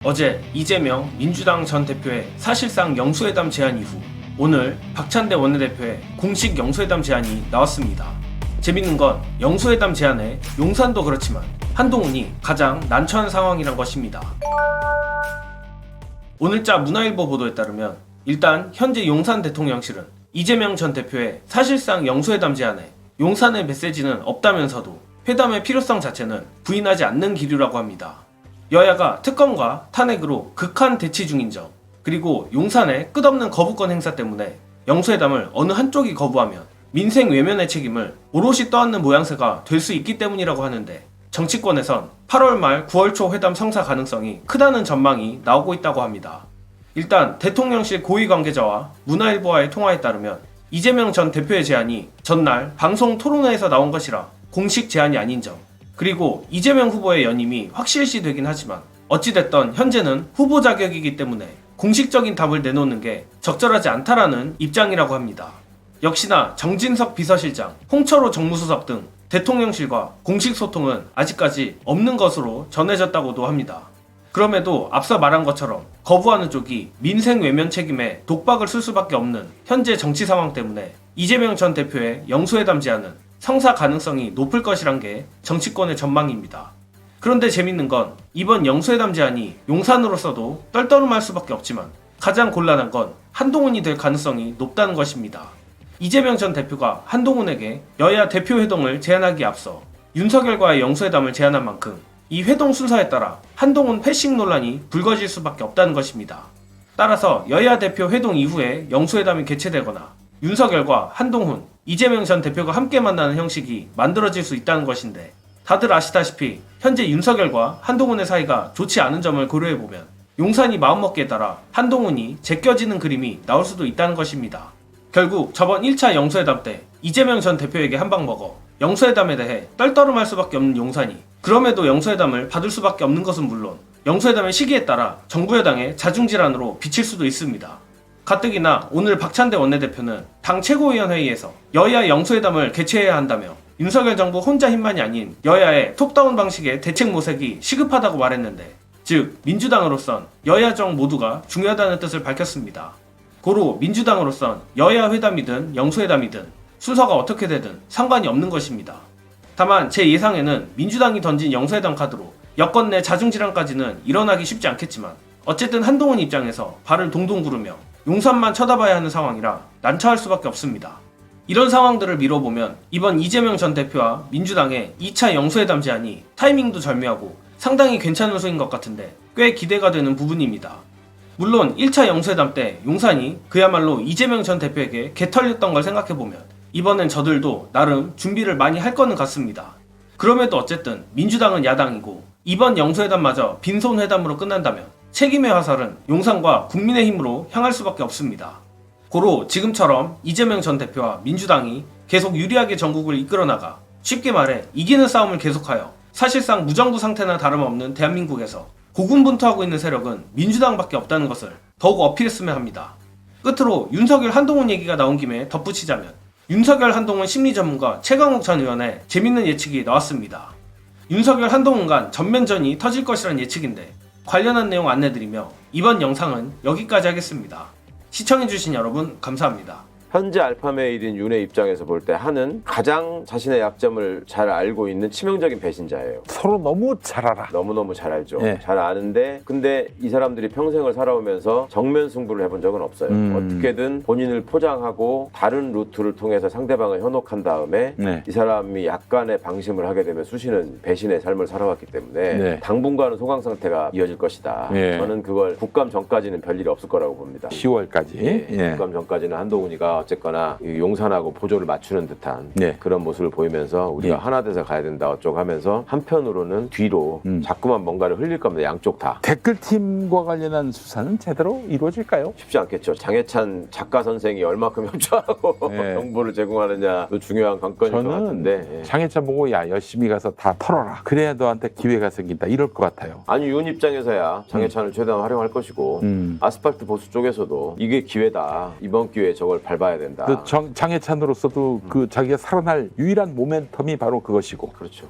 어제 이재명 민주당 전 대표의 사실상 영수회담 제안 이후 오늘 박찬대 원내대표의 공식 영수회담 제안이 나왔습니다. 재밌는 건 영수회담 제안에 용산도 그렇지만 한동훈이 가장 난처한 상황이란 것입니다. 오늘자 문화일보 보도에 따르면 일단 현재 용산 대통령실은 이재명 전 대표의 사실상 영수회담 제안에 용산의 메시지는 없다면서도 회담의 필요성 자체는 부인하지 않는 기류라고 합니다. 여야가 특검과 탄핵으로 극한 대치 중인 점, 그리고 용산의 끝없는 거부권 행사 때문에 영수회담을 어느 한쪽이 거부하면 민생 외면의 책임을 오롯이 떠안는 모양새가 될 수 있기 때문이라고 하는데, 정치권에선 8월 말 9월 초 회담 성사 가능성이 크다는 전망이 나오고 있다고 합니다. 일단 대통령실 고위 관계자와 문화일보와의 통화에 따르면 이재명 전 대표의 제안이 전날 방송 토론회에서 나온 것이라 공식 제안이 아닌 점, 그리고 이재명 후보의 연임이 확실시 되긴 하지만 어찌됐던 현재는 후보 자격이기 때문에 공식적인 답을 내놓는 게 적절하지 않다라는 입장이라고 합니다. 역시나 정진석 비서실장, 홍철호 정무수석 등 대통령실과 공식 소통은 아직까지 없는 것으로 전해졌다고도 합니다. 그럼에도 앞서 말한 것처럼 거부하는 쪽이 민생 외면 책임에 독박을 쓸 수밖에 없는 현재 정치 상황 때문에 이재명 전 대표의 영수회담 제안은 성사 가능성이 높을 것이란 게 정치권의 전망입니다. 그런데 재밌는 건 이번 영수회담 제안이 용산으로서도 떨떠름할 수밖에 없지만 가장 곤란한 건 한동훈이 될 가능성이 높다는 것입니다. 이재명 전 대표가 한동훈에게 여야 대표 회동을 제안하기에 앞서 윤석열과의 영수회담을 제안한 만큼 이 회동 순서에 따라 한동훈 패싱 논란이 불거질 수밖에 없다는 것입니다. 따라서 여야 대표 회동 이후에 영수회담이 개최되거나 윤석열과 한동훈, 이재명 전 대표가 함께 만나는 형식이 만들어질 수 있다는 것인데, 다들 아시다시피 현재 윤석열과 한동훈의 사이가 좋지 않은 점을 고려해보면 용산이 마음먹기에 따라 한동훈이 제껴지는 그림이 나올 수도 있다는 것입니다. 결국 저번 1차 영수회담 때 이재명 전 대표에게 한방 먹어 영수회담에 대해 떨떠름할 수밖에 없는 용산이 그럼에도 영수회담을 받을 수밖에 없는 것은 물론 영수회담의 시기에 따라 정부 여당의 자중질환으로 비칠 수도 있습니다. 가뜩이나 오늘 박찬대 원내대표는 당 최고위원회의에서 여야 영수회담을 개최해야 한다며 윤석열 정부 혼자 힘만이 아닌 여야의 톱다운 방식의 대책 모색이 시급하다고 말했는데, 즉 민주당으로선 여야정 모두가 중요하다는 뜻을 밝혔습니다. 고로 민주당으로선 여야 회담이든 영수회담이든 순서가 어떻게 되든 상관이 없는 것입니다. 다만 제 예상에는 민주당이 던진 영수회담 카드로 여권 내 자중질환까지는 일어나기 쉽지 않겠지만 어쨌든 한동훈 입장에서 발을 동동 구르며 용산만 쳐다봐야 하는 상황이라 난처할 수밖에 없습니다. 이런 상황들을 미뤄보면 이번 이재명 전 대표와 민주당의 2차 영수회담 제안이 타이밍도 절묘하고 상당히 괜찮은 수인 것 같은데 꽤 기대가 되는 부분입니다. 물론 1차 영수회담 때 용산이 그야말로 이재명 전 대표에게 개털렸던 걸 생각해보면 이번엔 저들도 나름 준비를 많이 할 거는 같습니다. 그럼에도 어쨌든 민주당은 야당이고 이번 영수회담마저 빈손 회담으로 끝난다면 책임의 화살은 용산과 국민의힘으로 향할 수밖에 없습니다. 고로 지금처럼 이재명 전 대표와 민주당이 계속 유리하게 전국을 이끌어 나가 쉽게 말해 이기는 싸움을 계속하여 사실상 무정부 상태나 다름없는 대한민국에서 고군분투하고 있는 세력은 민주당밖에 없다는 것을 더욱 어필했으면 합니다. 끝으로 윤석열 한동훈 얘기가 나온 김에 덧붙이자면 윤석열 한동훈 심리 전문가 최강욱 전 의원의 재밌는 예측이 나왔습니다. 윤석열 한동훈 간 전면전이 터질 것이란 예측인데 관련한 내용 안내드리며 이번 영상은 여기까지 하겠습니다. 시청해주신 여러분 감사합니다. 현재 알파메일인 윤의 입장에서 볼 때 한은 가장 자신의 약점을 잘 알고 있는 치명적인 배신자예요. 서로 너무 잘 알아. 너무너무 잘 알죠. 네. 잘 아는데 근데 이 사람들이 평생을 살아오면서 정면 승부를 해본 적은 없어요. 어떻게든 본인을 포장하고 다른 루트를 통해서 상대방을 현혹한 다음에 네. 이 사람이 약간의 방심을 하게 되면 수시는 배신의 삶을 살아왔기 때문에 네. 당분간은 소강 상태가 이어질 것이다. 네. 저는 그걸 국감 전까지는 별일이 없을 거라고 봅니다. 10월까지. 예. 국감 전까지는 한동훈이가 어쨌거나 용산하고 보조를 맞추는 듯한 네. 그런 모습을 보이면서 우리가 네. 하나 돼서 가야 된다 어쩌고 하면서 한편으로는 뒤로 자꾸만 뭔가를 흘릴 겁니다. 양쪽 다. 댓글팀과 관련한 수사는 제대로 이루어질까요? 쉽지 않겠죠. 장해찬 작가 선생이 얼마큼 협조하고 네. 정보를 제공하느냐도 중요한 관건일 것 저는 같은데. 예. 장애차 보고 야 열심히 가서 다 털어라. 그래야 너한테 기회가 생긴다. 이럴 것 같아요. 아니 윤 입장에서야 장해찬을 최대한 활용할 것이고 아스팔트 보수 쪽에서도 이게 기회다. 이번 기회에 저걸 밟아야 된다. 그 장애찬으로서도 그 자기가 살아날 유일한 모멘텀이 바로 그것이고. 그렇죠.